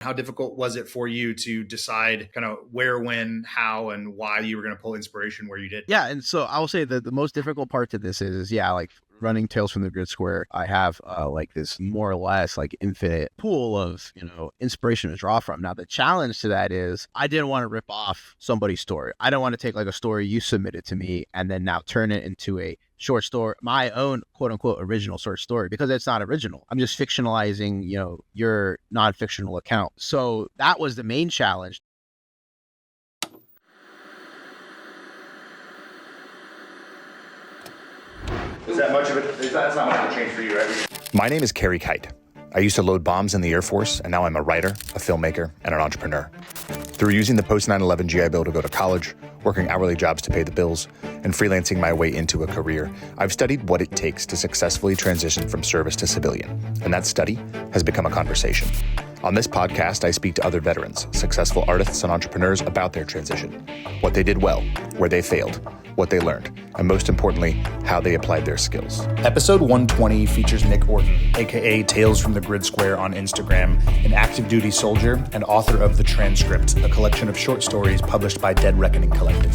How difficult was it for you to decide kind of where, when, how, and why you were going to pull inspiration where you did? Yeah, and so I will say that the most difficult part to this is like running Tales from the Grid Square. I have like this more or less like infinite pool of inspiration to draw from. Now the challenge to that is I didn't want to rip off somebody's story. I don't want to take like a story you submitted to me and then now turn it into a short story, my own quote unquote original short story, because it's not original. I'm just fictionalizing your non-fictional account. So that was the main challenge. Is that much of it? That's not much of a change for you, right? My name is Carey. I used to load bombs in the Air Force, and now I'm a writer, a filmmaker, and an entrepreneur. Through using the post 9/11 GI Bill to go to college, working hourly jobs to pay the bills, and freelancing my way into a career, I've studied what it takes to successfully transition from service to civilian, and that study has become a conversation. On this podcast, I speak to other veterans, successful artists, and entrepreneurs about their transition, what they did well, where they failed, what they learned, and most importantly, how they applied their skills. Episode 120 features Nick Orton, aka Tales from the Grid Square on Instagram, an active duty soldier and author of The Transcript, a collection of short stories published by Dead Reckoning Collective.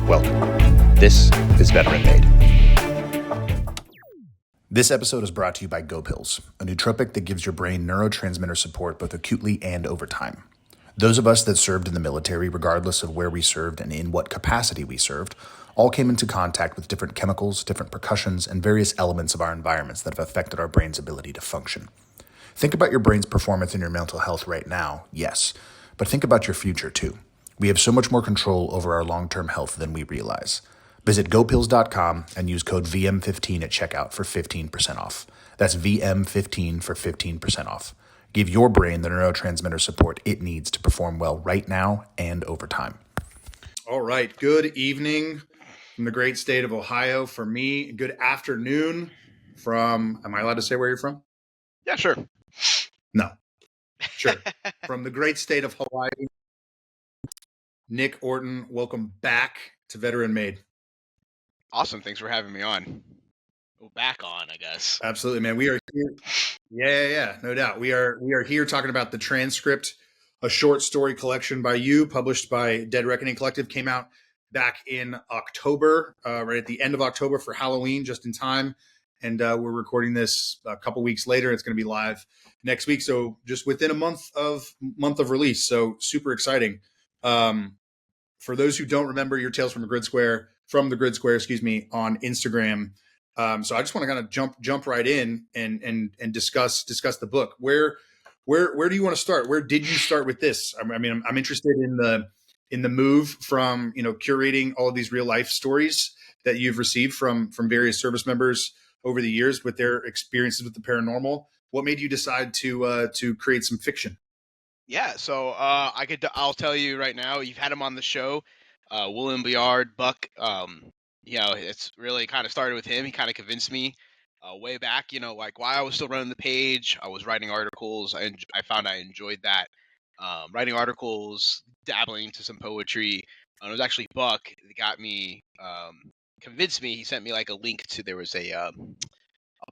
Welcome. This is Veteran Made. This episode is brought to you by Go Pills, a nootropic that gives your brain neurotransmitter support both acutely and over time. Those of us that served in the military, regardless of where we served and in what capacity we served, all came into contact with different chemicals, different percussions, and various elements of our environments that have affected our brain's ability to function. Think about your brain's performance and your mental health right now, yes, but think about your future too. We have so much more control over our long-term health than we realize. Visit gopills.com and use code VM15 at checkout for 15% off. That's VM15 for 15% off. Give your brain the neurotransmitter support it needs to perform well right now and over time. All right. Good evening from the great state of Ohio for me. Good afternoon from, am I allowed to say where you're from? Yeah, sure. No. Sure. From the great state of Hawaii, Nick Orton, welcome back to Veteran Made. Awesome. Thanks for having me on. Oh, back on, I guess. Absolutely, man. We are here. Yeah. No doubt. We are here talking about The Transcript, a short story collection by you, published by Dead Reckoning Collective, came out back in October, right at the end of October for Halloween, just in time. And we're recording this a couple weeks later. It's going to be live next week. So just within a month of release. So super exciting. For those who don't remember, your Tales from the Grid Square, on Instagram. So I just want to kind of jump right in and discuss the book. Where do you want to start? Where did you start with this? I mean, I'm interested in the move from curating all of these real life stories that you've received from various service members over the years with their experiences with the paranormal. What made you decide to create some fiction? Yeah, so I'll tell you right now, you've had him on the show, William Biard, Buck. It's really kind of started with him. He kind of convinced me way back, like while I was still running the page, I was writing articles. I found I enjoyed that, writing articles, dabbling into some poetry. It was actually Buck that got me, convinced me. He sent me like a link to, there was a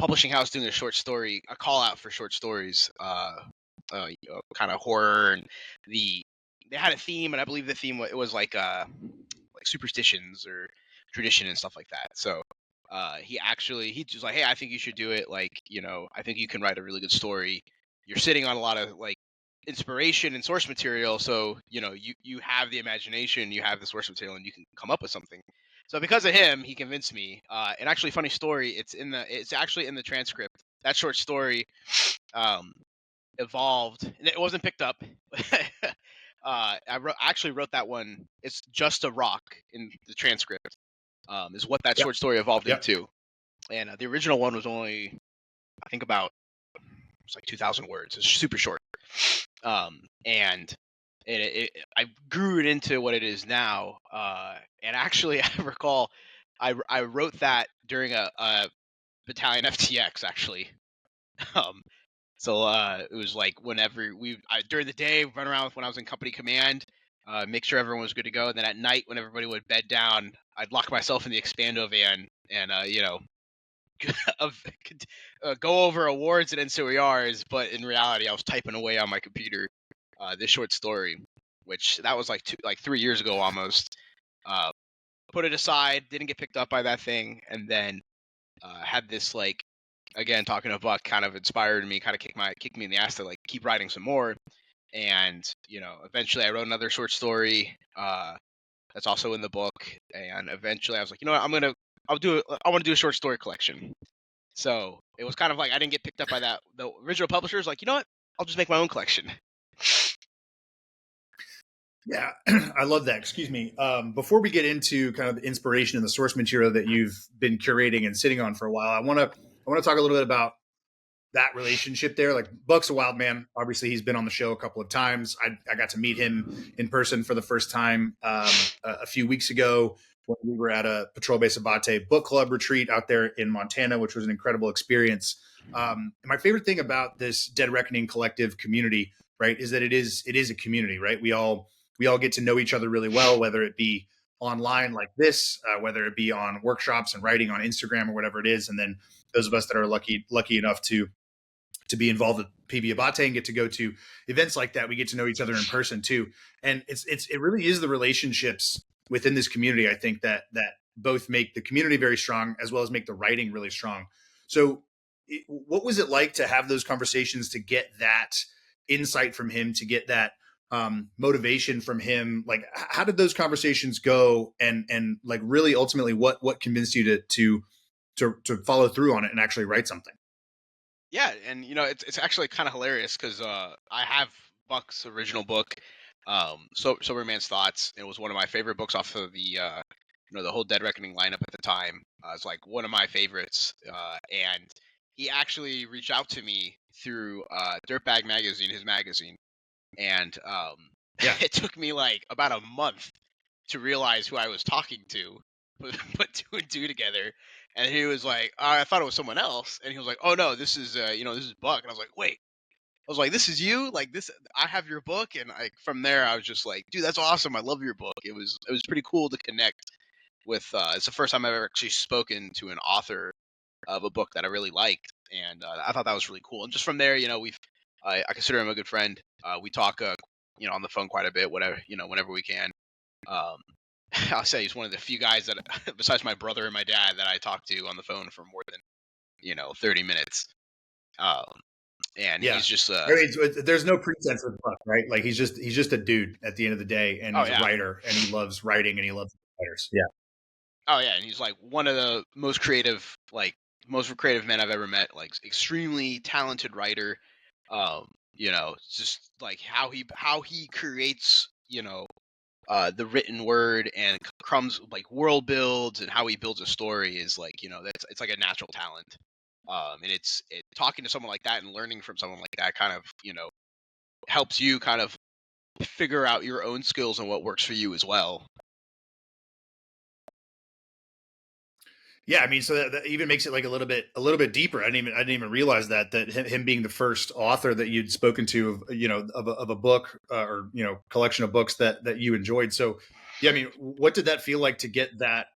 publishing house doing a call out for short stories, kind of horror, and they had a theme, and I believe the theme was like superstitions or tradition and stuff like that. So he just like, hey, I think you should do it. Like, I think you can write a really good story. You're sitting on a lot of like inspiration and source material, so you have the imagination, you have the source material, and you can come up with something. So because of him, he convinced me. And actually, funny story, it's actually in the transcript. That short story evolved, and it wasn't picked up. I actually wrote that one. It's just a rock in the transcript. Is what that short story evolved into. And the original one was only, I think, about, it was like 2,000 words. It's super short. And I grew it into what it is now. And actually, I recall I wrote that during a battalion FTX, actually. So it was like whenever during the day, run around when I was in company command, make sure everyone was good to go. And then at night, when everybody would bed down, I'd lock myself in the Expando van and, go over awards and NCOERs. But in reality, I was typing away on my computer. this short story, which that was like 3 years ago almost. Uh, put it aside, didn't get picked up by that thing, and then had this like, again, talking to Buck, kind of inspired me, kind of kicked me in the ass to like keep writing some more. And eventually I wrote another short story that's also in the book. And eventually I was like, you know what, I want to do a short story collection. So it was kind of like I didn't get picked up by the original publishers. Like, you know what, I'll just make my own collection. Yeah, I love that. Excuse me. Before we get into kind of the inspiration and the source material that you've been curating and sitting on for a while, I want to talk a little bit about that relationship there. Like, Buck's a wild man. Obviously, he's been on the show a couple of times. I got to meet him in person for the first time a few weeks ago when we were at a Patrol Base Abate book club retreat out there in Montana, which was an incredible experience. My favorite thing about this Dead Reckoning Collective community, right, is that it is a community, right? We all get to know each other really well, whether it be online like this, whether it be on workshops and writing on Instagram or whatever it is, and then those of us that are lucky enough to be involved with PB Abate and get to go to events like that, we get to know each other in person too. And it really is the relationships within this community, I think, that both make the community very strong as well as make the writing really strong. So what was it like to have those conversations, to get that insight from him, to get that motivation from him? Like, how did those conversations go? And like, really ultimately what convinced you to follow through on it and actually write something? Yeah, and it's actually kind of hilarious because I have Buck's original book, Sober Man's Thoughts. It was one of my favorite books off of the the whole Dead Reckoning lineup at the time. It's like one of my favorites, and he actually reached out to me through Dirtbag Magazine, his magazine, and Yeah. it took me like about a month to realize who I was talking to, put two and two together. And he was like, I thought it was someone else. And he was like, oh no, this is, this is Buck. And I was like, wait, I was like, this is you? Like this, I have your book. And from there, I was just like, dude, that's awesome. I love your book. It was pretty cool to connect with, it's the first time I've ever actually spoken to an author of a book that I really liked. And I thought that was really cool. And just from there, I consider him a good friend. We talk, on the phone quite a bit, whenever we can. I'll say he's one of the few guys that, besides my brother and my dad, that I talk to on the phone for more than 30 minutes. And Yeah. he's just I mean, there's no pretense with Buck, right? Like, he's just a dude at the end of the day, and he's a writer, and he loves writing, and he loves writers. Yeah. Oh yeah, and he's like one of the most creative men I've ever met. Like, extremely talented writer. Just like how he creates, the written word and crumbs like world builds, and how he builds a story is like, it's like a natural talent. And it's talking to someone like that and learning from someone like that kind of, helps you kind of figure out your own skills and what works for you as well. Yeah, I mean, so that even makes it like a little bit deeper. I didn't even realize that him being the first author that you'd spoken to of a book or collection of books that you enjoyed. So yeah, I mean, what did that feel like to get that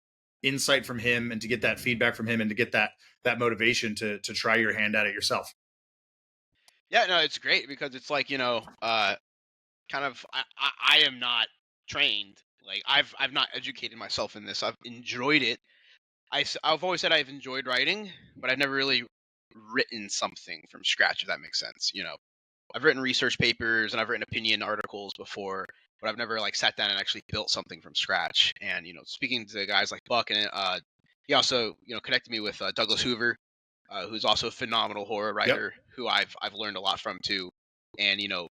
insight from him and to get that feedback from him and to get that motivation to try your hand at it yourself? Yeah, no, it's great because it's like, kind of, I am not trained. Like, I've not educated myself in this. I've enjoyed it. I've always said I've enjoyed writing, but I've never really written something from scratch, if that makes sense. I've written research papers and I've written opinion articles before, but I've never like sat down and actually built something from scratch. And speaking to guys like Buck, and he also connected me with Douglas Hoover, who's also a phenomenal horror writer, who I've learned a lot from too. And it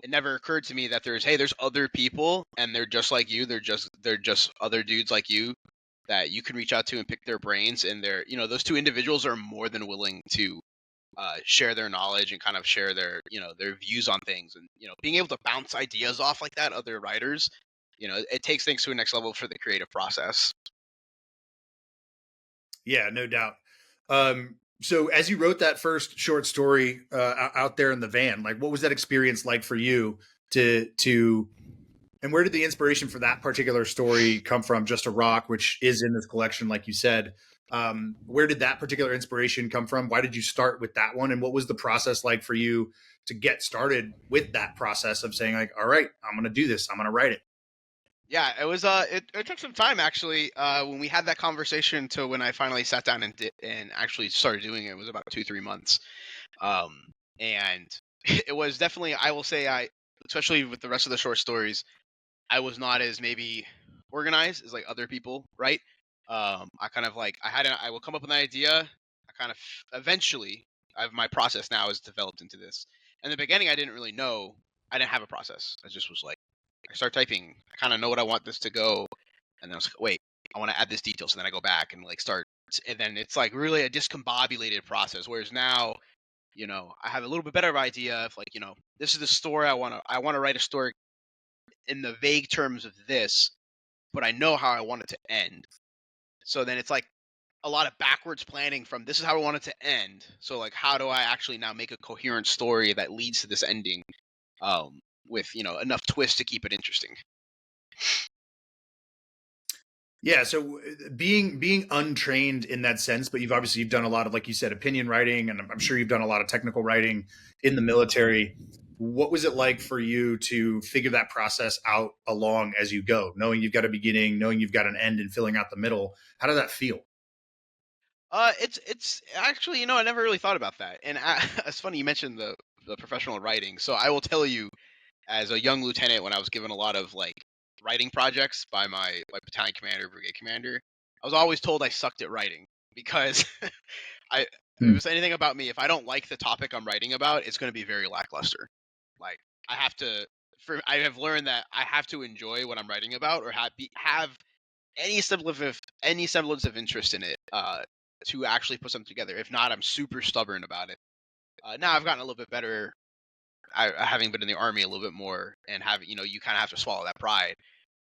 never occurred to me that there's other people and they're just like you. They're just other dudes like you that you can reach out to and pick their brains. And those two individuals are more than willing to share their knowledge and kind of share their their views on things. And being able to bounce ideas off like that, other writers, it takes things to a next level for the creative process. Yeah, no doubt. So as you wrote that first short story out there in the van, like, what was that experience like for you to and where did the inspiration for that particular story come from? Just a Rock, which is in this collection, like you said. Where did that particular inspiration come from? Why did you start with that one? And what was the process like for you to get started with that process of saying like, all right, I'm going to do this. I'm going to write it. Yeah, it was it took some time actually when we had that conversation to when I finally sat down and actually started doing it. It was about 2-3 months. And it was definitely, I will say, I especially with the rest of the short stories, I was not as maybe organized as like other people, right? I kind of like I will come up with an idea. I kind of eventually my process now is developed into this. In the beginning, I didn't really know. I didn't have a process. I just was like, I start typing. I kind of know what I want this to go, and then I was like, wait, I want to add this detail. So then I go back and like start, and then it's like really a discombobulated process. Whereas now, I have a little bit better idea of like, this is the story I want to write a story in the vague terms of this, but I know how I want it to end. So then it's like a lot of backwards planning from this is how I want it to end. So like, how do I actually now make a coherent story that leads to this ending, with enough twist to keep it interesting. Yeah, so being untrained in that sense, but you've done a lot of, like you said, opinion writing, and I'm sure you've done a lot of technical writing in the military. What was it like for you to figure that process out along as you go, knowing you've got a beginning, knowing you've got an end, and filling out the middle? How did that feel? It's actually, I never really thought about that, and it's funny you mentioned the professional writing. So I will tell you, as a young lieutenant, when I was given a lot of like writing projects by my battalion commander, brigade commander, I was always told I sucked at writing because I if it Hmm. was anything about me, if I don't like the topic I'm writing about, it's going to be very lackluster. Like I have to, I have learned that I have to enjoy what I'm writing about, or have any semblance of interest in it, to actually put something together. If not, I'm super stubborn about it. Now I've gotten a little bit better. Having been in the army a little bit more, and you kind of have to swallow that pride.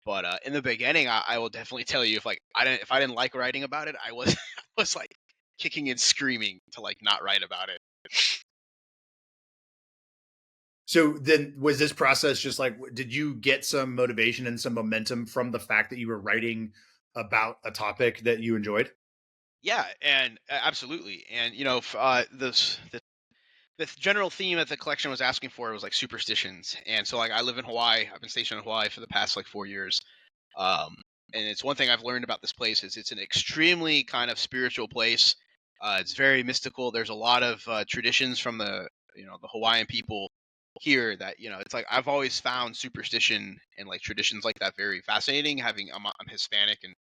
But in the beginning, I will definitely tell you, if I didn't like writing about it, I was I was like kicking and screaming to like not write about it. So then, was this process just like, did you get some motivation and some momentum from the fact that you were writing about a topic that you enjoyed? Yeah, and absolutely, and the general theme that the collection was asking for was like superstitions, and so like I live in Hawaii. I've been stationed in Hawaii for the past like 4 years. Um, and it's one thing I've learned about this place is it's an extremely kind of spiritual place. It's very mystical. There's a lot of traditions from the Hawaiian people here that it's like I've always found superstition and like traditions like that very fascinating. I'm Hispanic, and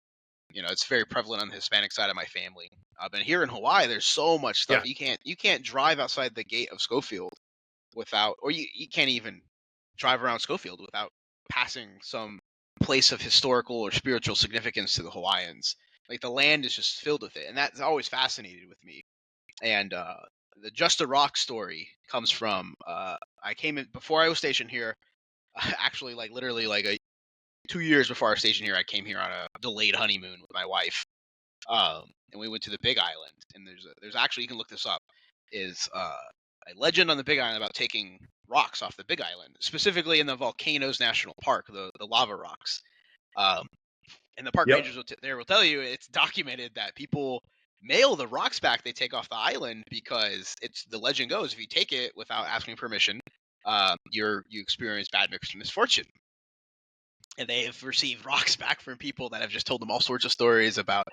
it's very prevalent on the Hispanic side of my family. But here in Hawaii, there's so much stuff. Yeah. You can't drive outside the gate of Schofield without, or you can't even drive around Schofield without passing some place of historical or spiritual significance to the Hawaiians. Like the land is just filled with it, and that's always fascinated with me. And the Just a Rock story comes from I came in before I was stationed here. Actually, like literally, like 2 years before our station here, I came here on a delayed honeymoon with my wife, and we went to the Big Island. And there's actually, you can look this up, is a legend on the Big Island about taking rocks off the Big Island, specifically in the Volcanoes National Park, the lava rocks. Um, and the park Yep. rangers will tell you it's documented that people mail the rocks back they take off the island because the legend goes if you take it without asking permission, you experience bad misfortune. And they have received rocks back from people that have just told them all sorts of stories about,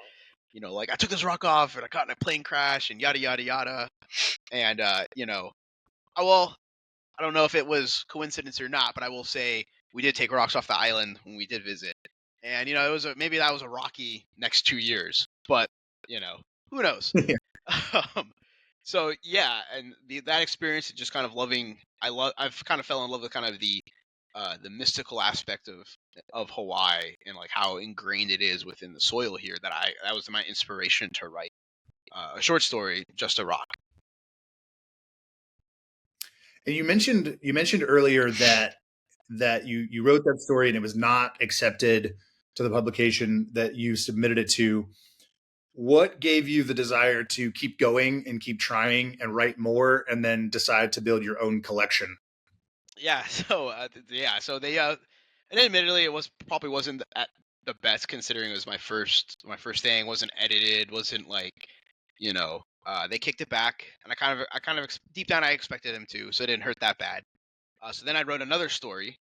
like I took this rock off and I got in a plane crash and yada yada yada. And well, I don't know if it was coincidence or not, but I will say we did take rocks off the island when we did visit, and it was maybe that was a rocky next 2 years, but who knows? um, so yeah, and that experience, just kind of loving, I've kind of fell in love with kind of the mystical aspect of Hawaii and like how ingrained it is within the soil here. That was my inspiration to write a short story, Just a Rock. And you mentioned earlier that you wrote that story and it was not accepted to the publication that you submitted it to. What gave you the desire to keep going and keep trying and write more, and then decide to build your own collection? Yeah, so yeah, so they and admittedly, it probably wasn't at the best, considering it was my first thing. Wasn't edited, wasn't like, they kicked it back, and I kind of deep down I expected them to, so it didn't hurt that bad. So then I wrote another story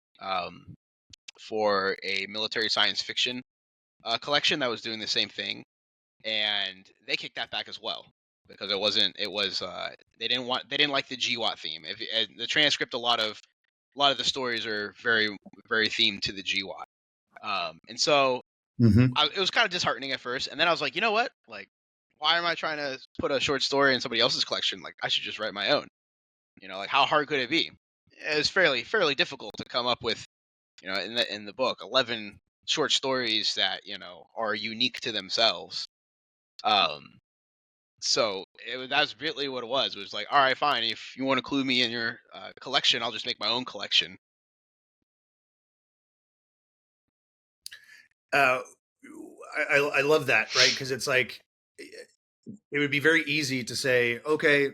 for a military science fiction collection that was doing the same thing, and they kicked that back as well because they didn't like the GWAT theme. The transcript, a lot of the stories are very very themed to the GWAT, and so it was kind of disheartening at first, and then I was like, you know what, like, why am I trying to put a short story in somebody else's collection? Like, I should just write my own. Like, how hard could it be? It was fairly difficult to come up with, in the book, 11 short stories that are unique to themselves. So that's really what it was. It was like, all right, fine. If you want to include me in your collection, I'll just make my own collection. I love that, right? Because it's like, it would be very easy to say, okay,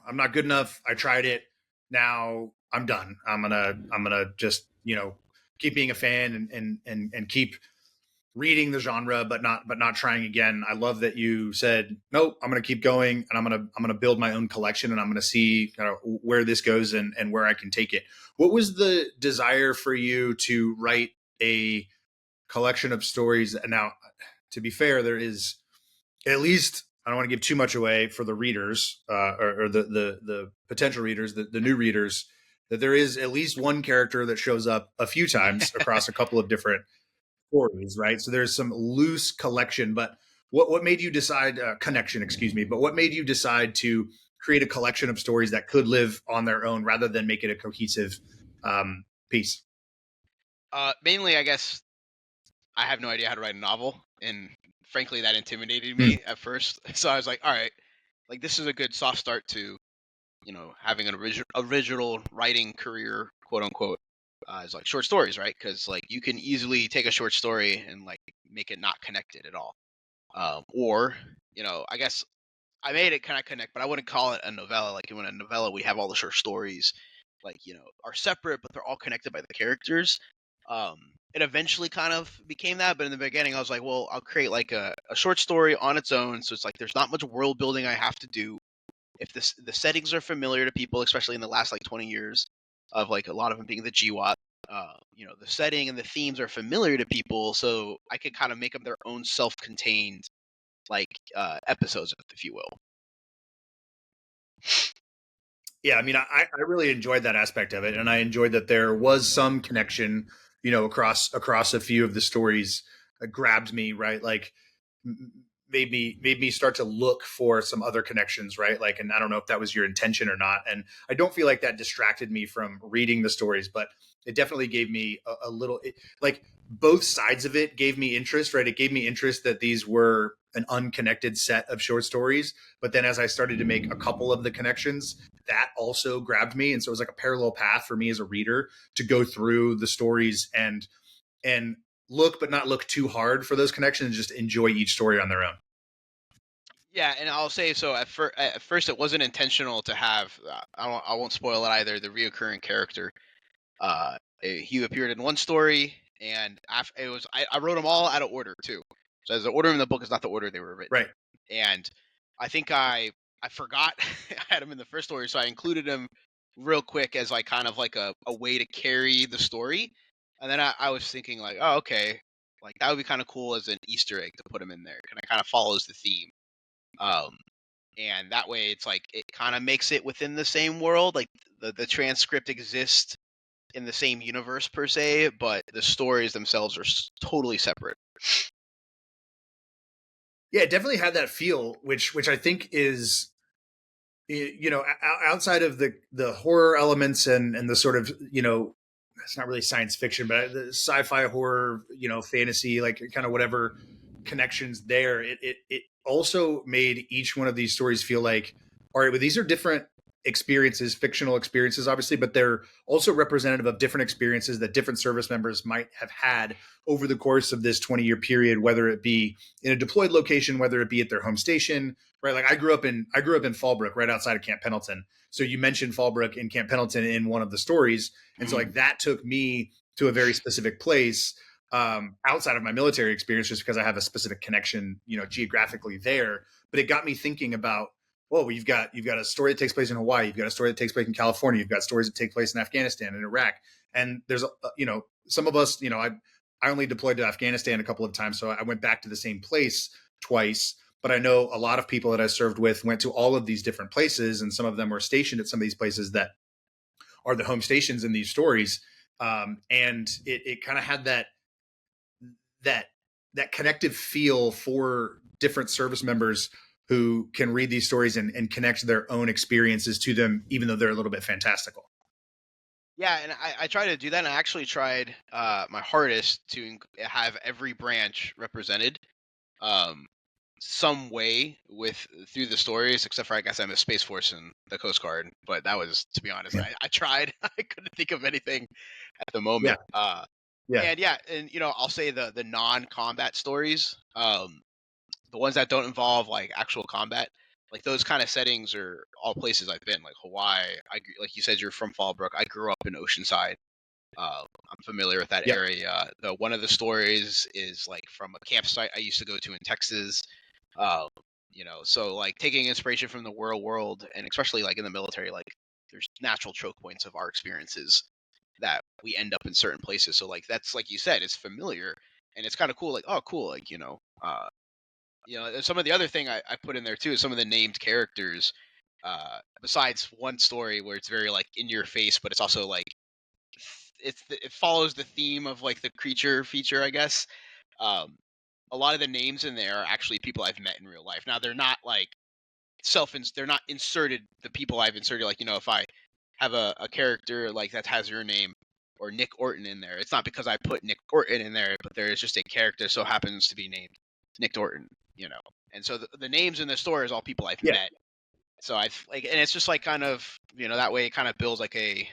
I'm not good enough. I tried it. Now I'm done. I'm gonna just keep being a fan and keep reading the genre, but not trying again. I love that you said, nope, I'm gonna keep going, and I'm gonna build my own collection, and I'm gonna see where this goes and where I can take it. What was the desire for you to write a collection of stories? And now, to be fair, there is, at least, I don't want to give too much away for the readers or the potential readers, the new readers, that there is at least one character that shows up a few times across a couple of different stories, right? So there's some loose collection, but what made you decide connection, excuse me, but what made you decide to create a collection of stories that could live on their own rather than make it a cohesive piece? Mainly, I guess, I have no idea how to write a novel, and frankly, that intimidated me at first. So I was like, all right, like, this is a good soft start to, having an original writing career, quote unquote. Is like short stories, right? Because, like, you can easily take a short story and, like, make it not connected at all. Or, I guess I made it kind of connect, but I wouldn't call it a novella. Like, in a novella, we have all the short stories, like, are separate, but they're all connected by the characters. It eventually kind of became that, but in the beginning, I was like, well, I'll create like a short story on its own, so it's like there's not much world building I have to do. If the settings are familiar to people, especially in the last like 20 years, of like a lot of them being the GWAT, the setting and the themes are familiar to people, so I could kind of make them their own self-contained, like, episodes, if you will. Yeah, I mean, I really enjoyed that aspect of it, and I enjoyed that there was some connection, across a few of the stories that grabbed me, right? Like, made me start to look for some other connections, right? Like, and I don't know if that was your intention or not, and I don't feel like that distracted me from reading the stories, but it definitely gave me a little, like, both sides of it gave me interest, right? It gave me interest that these were an unconnected set of short stories, but then as I started to make a couple of the connections, that also grabbed me, and so it was like a parallel path for me as a reader to go through the stories and look, but not look too hard for those connections, just enjoy each story on their own. Yeah, and I'll say, so at first it wasn't intentional to have, I won't spoil it either, the reoccurring character. He appeared in one story, and I wrote them all out of order too. So as the order in the book is not the order they were written. Right. And I think I forgot I had him in the first story, so I included him real quick as like kind of like a way to carry the story. And then I was thinking like, oh, okay, like that would be kind of cool as an Easter egg to put him in there. And it kind of follows the theme. And that way it's like it kind of makes it within the same world. Like the transcript exists in the same universe per se, but the stories themselves are totally separate. Yeah, it definitely had that feel, which I think is, outside of the horror elements and the sort of, it's not really science fiction, but the sci-fi horror, fantasy, like kind of whatever connections there. It also made each one of these stories feel like, all right, well, these are different experiences, fictional experiences, obviously, but they're also representative of different experiences that different service members might have had over the course of this 20-year period, whether it be in a deployed location, whether it be at their home station, right? Like, I grew up in Fallbrook, right outside of Camp Pendleton. So you mentioned Fallbrook and Camp Pendleton in one of the stories. And so, like, that took me to a very specific place. outside of my military experience, just because I have a specific connection, geographically there. But it got me thinking about, well, you've got a story that takes place in Hawaii, you've got a story that takes place in California, you've got stories that take place in Afghanistan and Iraq, and there's some of us, I only deployed to Afghanistan a couple of times, so I went back to the same place twice. But I know a lot of people that I served with went to all of these different places, and some of them were stationed at some of these places that are the home stations in these stories. And it kind of had that connective feel for different service members who can read these stories and connect their own experiences to them, even though they're a little bit fantastical. Yeah, and I try to do that. And I actually tried my hardest to have every branch represented some way through the stories, except for I guess I'm a Space Force and the Coast Guard. But that was, to be honest, Yeah. I tried. I couldn't think of anything at the moment. Yeah. And I'll say the non-combat stories, the ones that don't involve like actual combat, like those kind of settings are all places I've been, like Hawaii. Like you said, you're from Fallbrook. I grew up in Oceanside. I'm familiar with that Yep. area. One of the stories is like from a campsite I used to go to in Texas. So like taking inspiration from the real world, and especially like in the military, like there's natural choke points of our experiences that we end up in certain places. So like that's, like you said, it's familiar and it's kind of cool. Like, oh, cool. Like, some of the other thing I put in there too is some of the named characters. Besides one story where it's very like in your face, but it's also like it follows the theme of like the creature feature, I guess. A lot of the names in there are actually people I've met in real life. Now they're not like they're not inserted. The people I've inserted, like, if I have a character like that has your name or Nick Orton in there, it's not because I put Nick Orton in there, but there is just a character so happens to be named Nick Orton, And so the names in the store is all people I've met. So I've and it's just like kind of, that way it kind of builds like a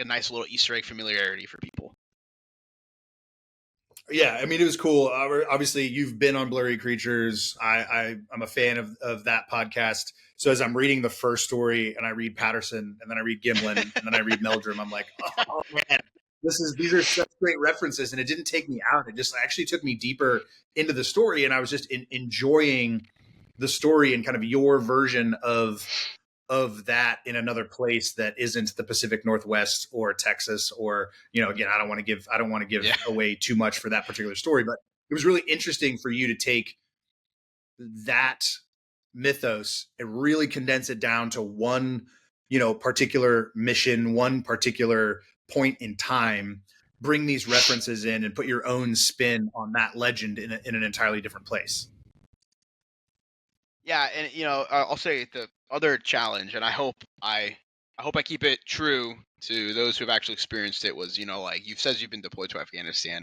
nice little Easter egg familiarity for people. Yeah, I mean, it was cool. Obviously, you've been on Blurry Creatures. I'm a fan of that podcast. So as I'm reading the first story, and I read Patterson, and then I read Gimlin, and then I read Meldrum, I'm like, oh man, these are such great references. And it didn't take me out; it just actually took me deeper into the story, and I was just enjoying the story and kind of your version of that in another place that isn't the Pacific Northwest or Texas, or, again, I don't want to give away too much for that particular story, but it was really interesting for you to take that mythos and really condense it down to one, particular mission, one particular point in time, bring these references in and put your own spin on that legend in an entirely different place. Yeah, and I'll say the other challenge, and I hope I keep it true to those who've actually experienced it, was, like you've said, you've been deployed to Afghanistan.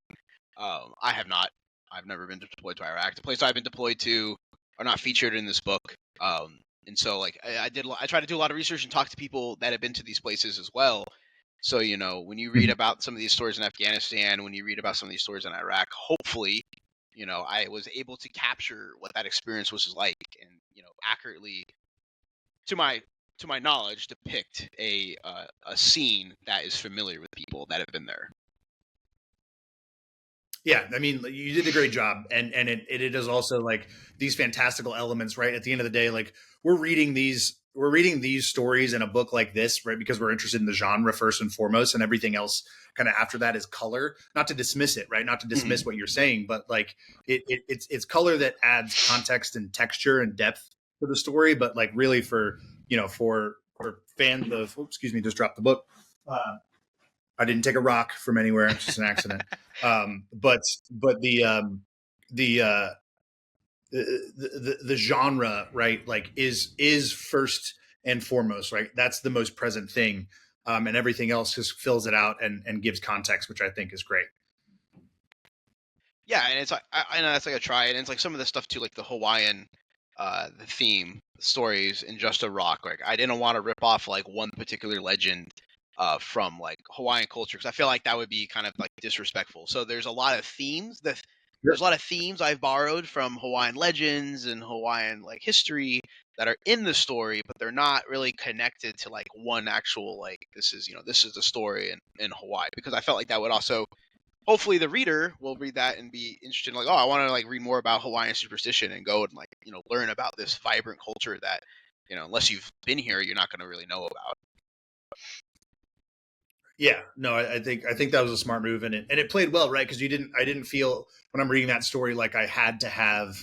I have not. I've never been deployed to Iraq. The places I've been deployed to are not featured in this book. And so like I try to do a lot of research and talk to people that have been to these places as well. So, when you read about some of these stories in Afghanistan, when you read about some of these stories in Iraq, hopefully, I was able to capture what that experience was like, and, accurately, to my knowledge, depict a scene that is familiar with people that have been there. Yeah, I mean, you did a great job, and it is also like these fantastical elements, right? At the end of the day, like we're reading these stories in a book like this, right? Because we're interested in the genre first and foremost, and everything else kind of after that is color. Not to dismiss it, right? Not to dismiss what you're saying, but like it's color that adds context and texture and depth to the story. But like really for fans of, excuse me, just dropped the book. I didn't take a rock from anywhere. It's just an accident. But the genre, right? Like is first and foremost, right? That's the most present thing. And everything else just fills it out and gives context, which I think is great. Yeah, and it's like I know that's like a try, and it's like some of the stuff too, like the Hawaiian, the theme, the stories in Just a Rock. Like I didn't want to rip off like one particular legend from like Hawaiian culture, because I feel like that would be kind of like disrespectful. So there's a lot of themes there's a lot of themes I've borrowed from Hawaiian legends and Hawaiian like history that are in the story, but they're not really connected to like one actual, like this is the story in Hawaii, because I felt like that would also hopefully the reader will read that and be interested in like, oh, I want to like read more about Hawaiian superstition and go and like, learn about this vibrant culture that, unless you've been here, you're not going to really know about. Yeah, no, I think that was a smart move, and it played well, right? Because I didn't feel when I'm reading that story like I had to have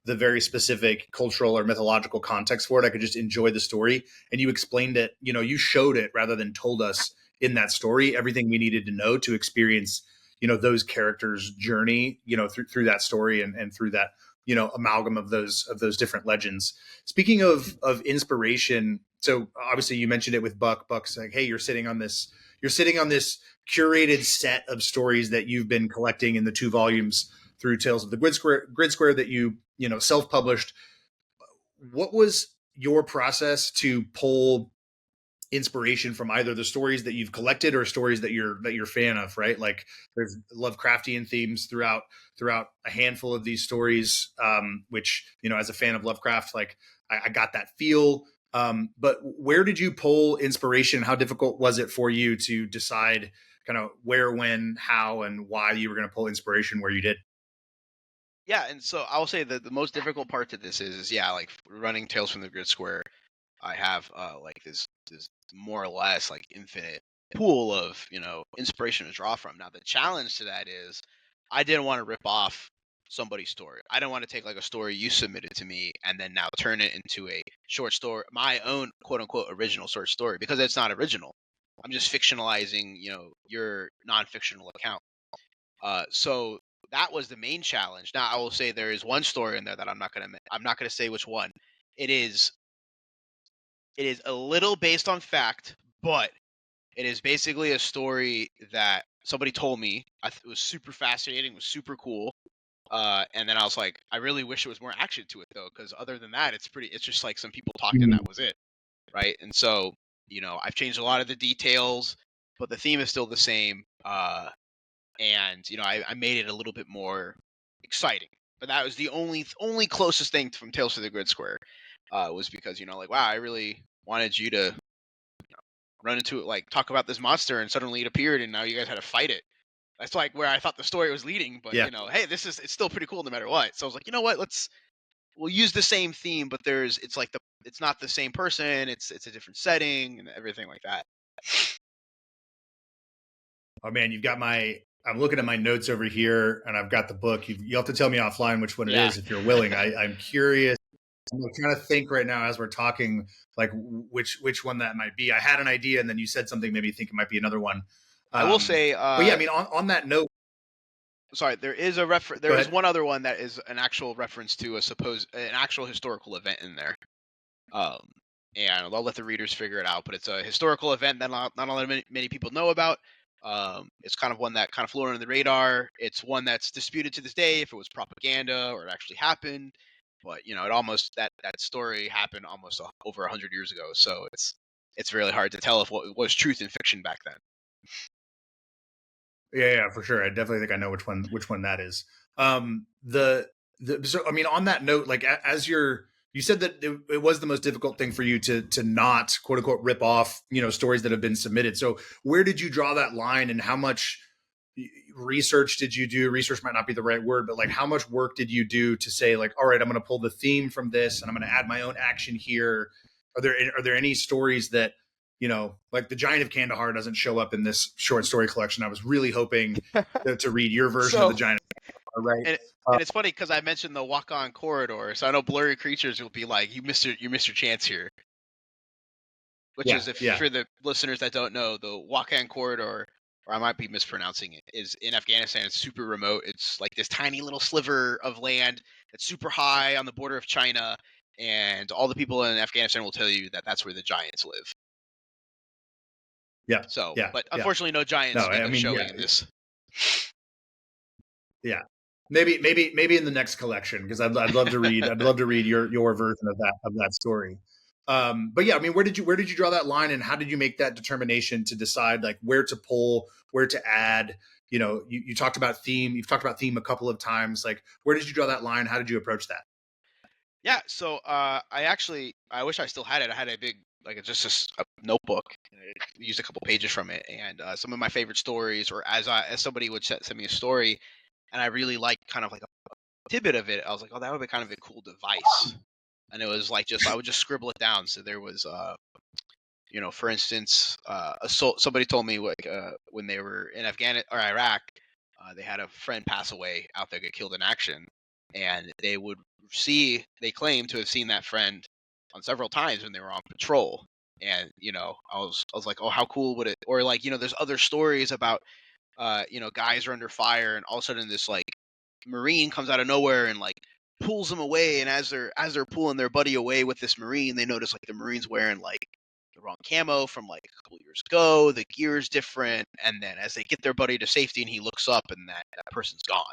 the very specific cultural or mythological context for it. I could just enjoy the story, and you explained it. You showed it rather than told us in that story everything we needed to know to experience, those characters' journey, through that story and through that, amalgam of those different legends. Speaking of inspiration, so obviously you mentioned it with Buck. Buck's like, hey, you're sitting on this curated set of stories that you've been collecting in the 2 volumes through Tales of the Grid Square that you self-published. What was your process to pull inspiration from either the stories that you've collected or stories that you're fan of, right? Like there's Lovecraftian themes throughout a handful of these stories, which, as a fan of Lovecraft, like I got that feel. But where did you pull inspiration? How difficult was it for you to decide kind of where, when, how, and why you were going to pull inspiration where you did? Yeah, and so I will say that the most difficult part to this is yeah, like running Tales from the Grid Square. I have like this more or less like infinite pool of inspiration to draw from. Now the challenge to that is I didn't want to rip off somebody's story. I don't want to take like a story you submitted to me and then now turn it into a short story, my own quote unquote original short story, because it's not original. I'm just fictionalizing your non-fictional account. So that was the main challenge. Now I will say there is one story in there that I'm not gonna say which one. It is it is a little based on fact, but it is basically a story that somebody told me. It was super fascinating, was super cool. And then I was like, I really wish there was more action to it though, because other than that, it's just like some people talked and that was it, right? And so, I've changed a lot of the details, but the theme is still the same. And I made it a little bit more exciting. But that was the only closest thing from Tales from the Grid Square, was because like wow, I really wanted you to run into it, like talk about this monster, and suddenly it appeared, and now you guys had to fight it. That's like where I thought the story was leading, but Yeah. hey, it's still pretty cool no matter what. So I was like, you know what, we'll use the same theme, but it's not the same person, it's a different setting and everything like that. Oh man, I'm looking at my notes over here, and I've got the book. You have to tell me offline which one it Yeah. is if you're willing. I'm curious. I'm trying to think right now as we're talking, like which one that might be. I had an idea, and then you said something made me think it might be another one. I will say, but yeah, I mean, on that note, sorry, there is a reference. There Go is ahead. one other one that is an actual reference to an actual historical event in there. And I'll let the readers figure it out. But it's a historical event that not a lot of many people know about. It's kind of one that kind of flew under the radar. It's one that's disputed to this day if it was propaganda or it actually happened. But it almost that story happened almost over 100 years ago. So it's really hard to tell if what was truth and fiction back then. Yeah, for sure. I definitely think I know which one that is. So I mean, on that note, like as you said that it was the most difficult thing for you to not quote unquote rip off stories that have been submitted. So where did you draw that line, and how much research did you do? Research might not be the right word, but like how much work did you do to say like, all right, I'm going to pull the theme from this and I'm going to add my own action here? Are there any stories that like the Giant of Kandahar doesn't show up in this short story collection? I was really hoping to read your version of the Giant of Kandahar, right? And it's funny because I mentioned the walk-on corridor, so I know Blurry Creatures will be like, you missed your chance here. Which is, for the listeners that don't know, the walk-on corridor, or I might be mispronouncing it, is in Afghanistan. It's super remote. It's like this tiny little sliver of land that's super high on the border of China, and all the people in Afghanistan will tell you that that's where the giants live. Yeah. So, yeah, but unfortunately, no giants make a showing in this. Yeah, maybe in the next collection, because I'd love to read your version of that story. But yeah, I mean, where did you draw that line, and how did you make that determination to decide like where to pull, where to add? You talked about theme. You've talked about theme a couple of times. Like, where did you draw that line? How did you approach that? Yeah, so I wish I still had it. I had a big like it's just a notebook. And I used a couple pages from it, and some of my favorite stories, or as somebody would send me a story, and I really liked kind of like a tidbit of it, I was like, oh, that would be kind of a cool device. And it was like I would just scribble it down. So there was for instance, somebody told me like when they were in Afghanistan or Iraq, they had a friend pass away out there, get killed in action, and they claimed to have seen that friend on several times when they were on patrol. And I was like, oh, how cool would it? Or like there's other stories about guys are under fire, and all of a sudden this like Marine comes out of nowhere and like pulls them away, and as they're pulling their buddy away with this Marine, they notice like the Marine's wearing like the wrong camo from like a couple years ago, the gear is different, and then as they get their buddy to safety and he looks up and that person's gone.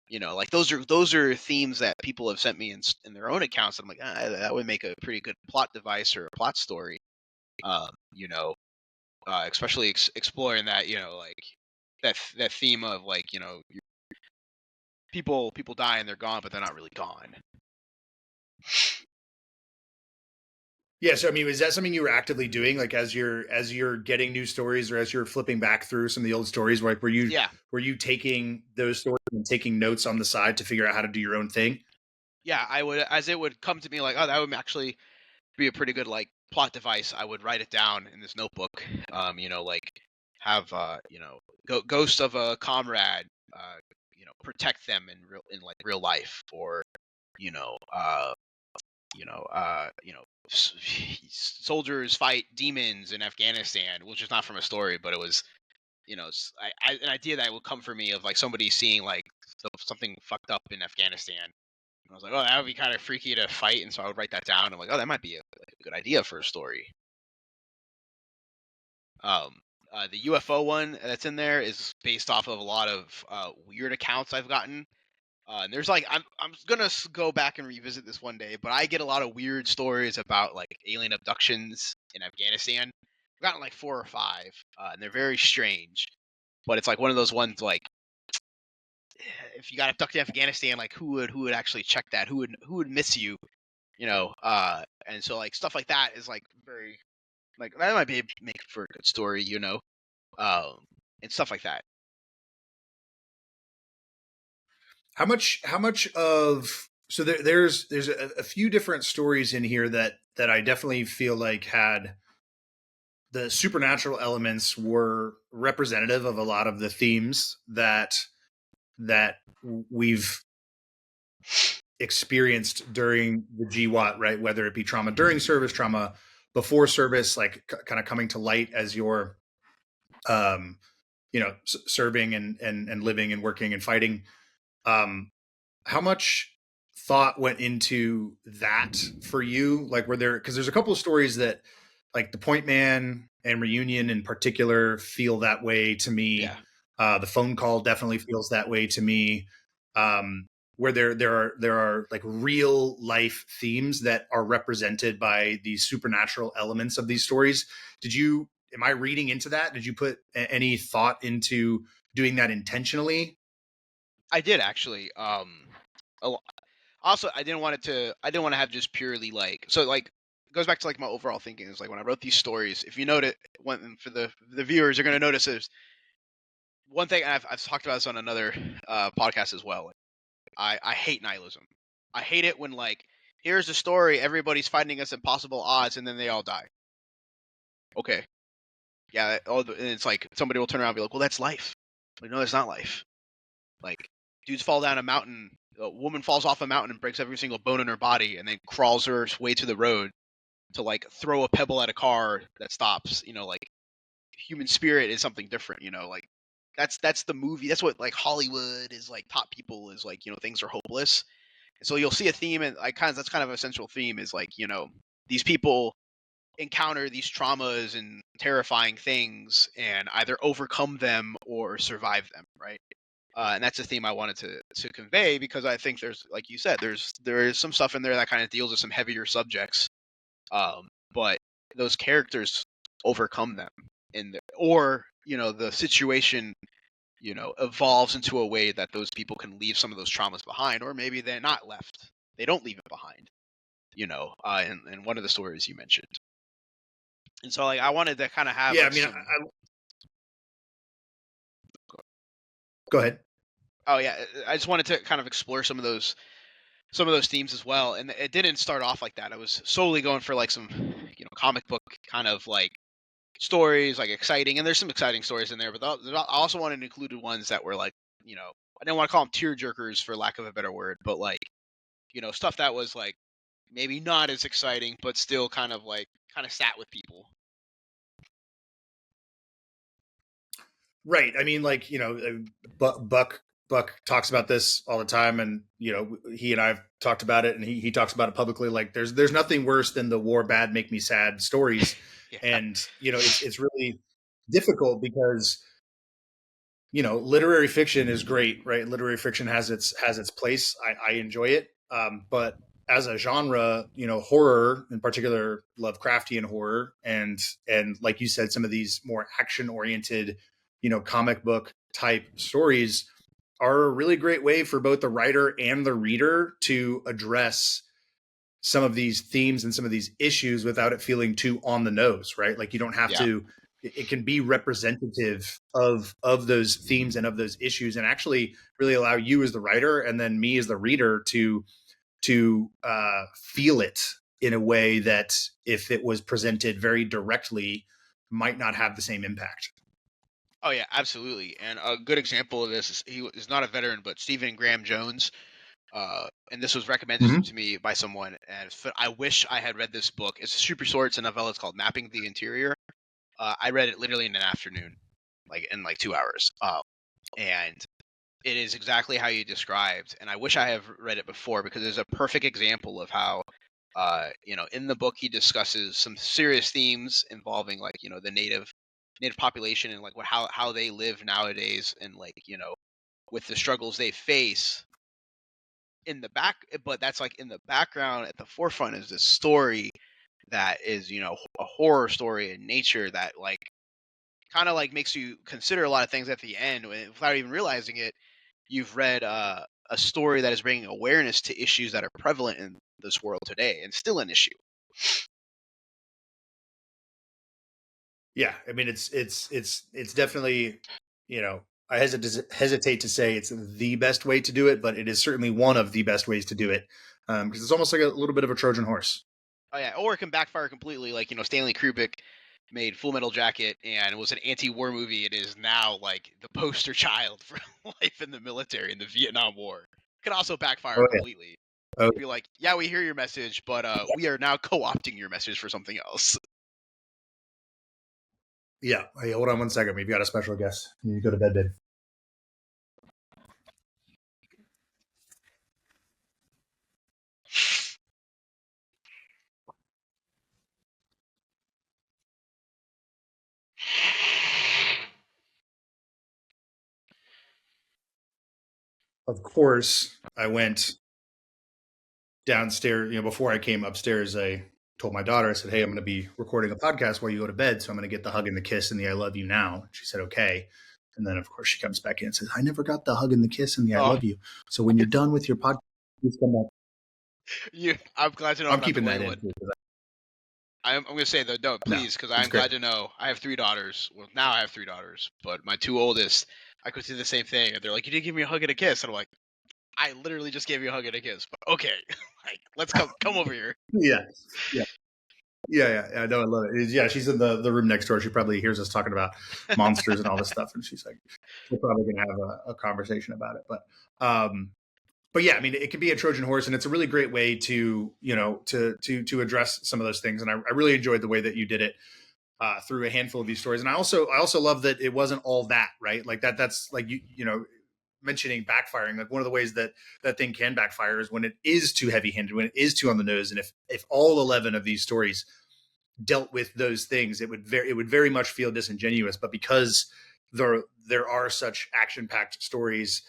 Like those are themes that people have sent me in their own accounts. I'm like, that would make a pretty good plot device or a plot story. Um, you know, especially exploring that, like that theme of like, people die and they're gone, but they're not really gone. Yeah, so I mean, is that something you were actively doing, like as you're getting new stories, or as you're flipping back through some of the old stories? Like, were you taking those stories and taking notes on the side to figure out how to do your own thing? Yeah, I would, as it would come to me, like, oh, that would actually be a pretty good like plot device. I would write it down in this notebook. Like have ghost of a comrade, protect them in like real life, or you know, uh, soldiers fight demons in Afghanistan, which is not from a story, but it was, an idea that would come for me of like somebody seeing like something fucked up in Afghanistan. And I was like, oh, that would be kind of freaky to fight, and so I would write that down. I'm like, oh, that might be a good idea for a story. The UFO one that's in there is based off of a lot of weird accounts I've gotten. And there's like I'm gonna go back and revisit this one day, but I get a lot of weird stories about like alien abductions in Afghanistan. I've gotten like 4 or 5, and they're very strange. But it's like one of those ones like, if you got abducted in Afghanistan, like who would actually check that? Who would miss you? And so like stuff like that is like very like that might be make for a good story, and stuff like that. How much of so there's a few different stories in here that I definitely feel like had the supernatural elements were representative of a lot of the themes that we've experienced during the GWAT, right? Whether it be trauma during service, trauma before service, like kind of coming to light as you're, serving and living and working and fighting. How much thought went into that for you? Like, because there's a couple of stories that, like the Point Man and Reunion in particular, feel that way to me. Yeah. The Phone Call definitely feels that way to me. Where there are like real life themes that are represented by the supernatural elements of these stories. Am I reading into that? Did you put any thought into doing that intentionally? I did actually. Also, I didn't want to have just purely like, so like it goes back to like my overall thinking is like when I wrote these stories. If you note it, for the viewers, are going to notice there's one thing, and I've talked about this on another podcast as well. Like, I hate nihilism. I hate it when like here's a story, everybody's fighting against impossible odds, and then they all die. Okay, yeah, and it's like somebody will turn around and be like, well, that's life. Like, no, that's not life. Like, dudes fall down a mountain. A woman falls off a mountain and breaks every single bone in her body, and then crawls her way to the road to like throw a pebble at a car that stops. Like human spirit is something different. Like that's the movie. That's what like Hollywood is like taught people is like things are hopeless. And so you'll see a theme, and that's kind of a central theme is like these people encounter these traumas and terrifying things and either overcome them or survive them, right? And that's a theme I wanted to convey, because I think there's, like you said, there is some stuff in there that kind of deals with some heavier subjects, but those characters overcome them, or the situation evolves into a way that those people can leave some of those traumas behind, or maybe they're not left, they don't leave it behind. In one of the stories you mentioned. And so like I wanted to kind of have Yeah, I like mean, some. go ahead. Oh yeah, I just wanted to kind of explore some of those themes as well. And it didn't start off like that. I was solely going for like some, comic book kind of like stories, like exciting. And there's some exciting stories in there, but I also wanted to include ones that were like, I didn't want to call them tear jerkers for lack of a better word, but like, stuff that was like maybe not as exciting, but still kind of sat with people. Right. I mean, like, Buck talks about this all the time, and he and I've talked about it, and he talks about it publicly. Like, there's nothing worse than the war bad make me sad stories, Yeah. and it's really difficult because literary fiction is great, right? Literary fiction has its place. I enjoy it, but as a genre, horror in particular, Lovecraftian horror, and like you said, some of these more action oriented, comic book type stories are a really great way for both the writer and the reader to address some of these themes and some of these issues without it feeling too on the nose, right? Like you don't have Yeah. to. It can be representative of those themes and of those issues, and actually really allow you as the writer and then me as the reader to feel it in a way that if it was presented very directly might not have the same impact. Oh yeah, absolutely. And a good example of this is is not a veteran, but Stephen Graham Jones. And this was recommended Mm-hmm. to me by someone, and I wish I had read this book. It's super short. It's a novella. It's called Mapping the Interior. I read it literally in an afternoon, like in like 2 hours. And it is exactly how you described. And I wish I have read it before because it's a perfect example of how, in the book he discusses some serious themes involving like the native population and like how they live nowadays, and like with the struggles they face in the back. But that's like in the background. At the forefront is this story that is a horror story in nature that like kind of like makes you consider a lot of things at the end without even realizing it. You've read a story that is bringing awareness to issues that are prevalent in this world today and still an issue. Yeah, I mean it's definitely, I hesitate to say it's the best way to do it, but it is certainly one of the best ways to do it, because it's almost like a little bit of a Trojan horse. Oh yeah, or it can backfire completely. Like Stanley Kubrick made Full Metal Jacket, and it was an anti-war movie. It is now like the poster child for life in the military in the Vietnam War. It can also backfire Oh yeah. completely. Oh Be like, yeah, we hear your message, but we are now co-opting your message for something else. yeah. Hey, hold on one second. We've got a special guest. You go to bed, babe. Of course, I went downstairs. Before I came upstairs, I told my daughter, I said, "Hey, I'm going to be recording a podcast while you go to bed, so I'm going to get the hug and the kiss and the I love you now." She said, "Okay." And then, of course, she comes back in and says, "I never got the hug and the kiss and the I Oh, love you. So when you're done with your podcast, please come back." I'm glad to know I'm I'm not the keeping that only in. one. I'm going to say though, no, No, please, because it's I'm great. glad to know I have 3 daughters. Well, now I have 3 daughters, but my 2 oldest, I could do the same thing. And they're like, "You didn't give me a hug and a kiss," and I'm like, "I literally just gave you a hug and a kiss." But okay, like let's come over here. Yeah. Yeah. Yeah. No, I love it. Yeah, she's in the room next door. She probably hears us talking about monsters and all this stuff, and she's like, we're probably going to have a conversation about it. But yeah, I mean, it can be a Trojan horse, and it's a really great way to to address some of those things. And I really enjoyed the way that you did it through a handful of these stories. And I also love that it wasn't all that, right? Like that's like mentioning backfiring. Like one of the ways that that thing can backfire is when it is too heavy handed, when it is too on the nose. And if all 11 of these stories dealt with those things, it would very much feel disingenuous. But because there are such action packed stories,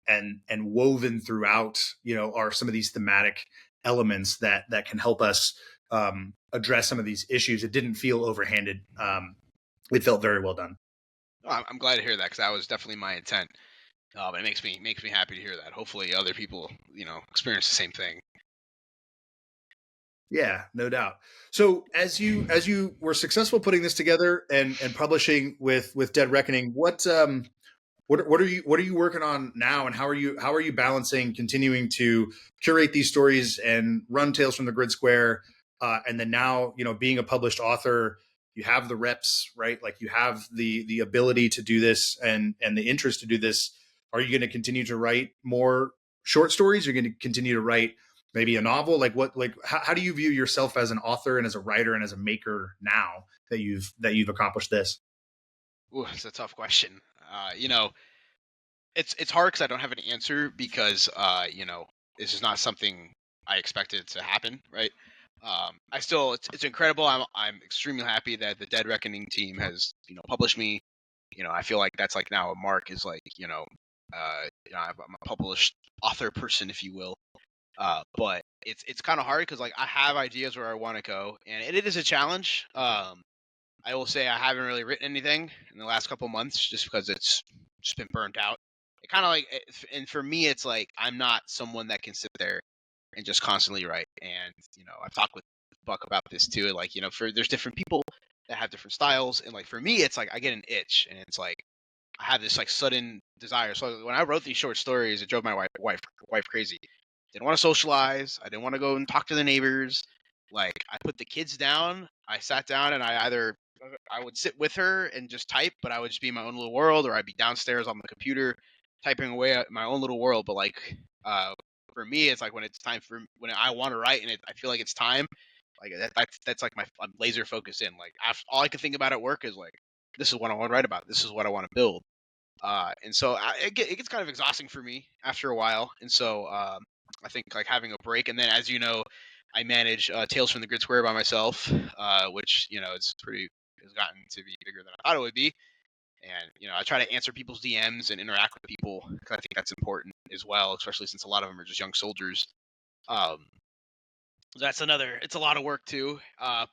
and woven throughout, are some of these thematic elements that can help us address some of these issues. It didn't feel overhanded. It felt very well done. I'm glad to hear that because that was definitely my intent. But it makes me happy to hear that. Hopefully, other people experience the same thing. Yeah, no doubt. So as you were successful putting this together and publishing with Dead Reckoning, what are you working on now, and how are you balancing continuing to curate these stories and run Tales from the Grid Square, and then now being a published author, you have the reps, right? Like you have the ability to do this and the interest to do this. Are you going to continue to write more short stories? You're going to continue to write maybe a novel? How do you view yourself as an author and as a writer and as a maker now that you've accomplished this? Ooh, it's a tough question. You know, it's hard because I don't have an answer because this is not something I expected to happen, right? I still it's incredible. I'm extremely happy that the Dead Reckoning team has published me. I feel like that's like now a mark is like I'm a published author person, if you will. But it's kind of hard because like I have ideas where I want to go, and it is a challenge. I will say I haven't really written anything in the last couple months just because it's just been burnt out. It kind of like, and for me, it's like I'm not someone that can sit there and just constantly write. And I've talked with Buck about this too. Like, for there's different people that have different styles, and like for me, it's like I get an itch, and it's like I have this like sudden desire. So when I wrote these short stories, it drove my wife crazy. Didn't want to socialize. I didn't want to go and talk to the neighbors. Like I put the kids down. I sat down and I would sit with her and just type, but I would just be in my own little world, or I'd be downstairs on the computer typing away at my own little world. But like for me, it's like when it's time for when I want to write and I feel like it's time. Like that's like I'm laser focused in. Like all I can think about at work is like this is what I want to write about. This is what I want to build. And so it gets kind of exhausting for me after a while. And so I think like having a break, and then as you know, I manage Tales from the Grid Square by myself, which has gotten to be bigger than I thought it would be. And I try to answer people's DMs and interact with people because I think that's important as well, especially since a lot of them are just young soldiers. Um, that's another. It's a lot of work too.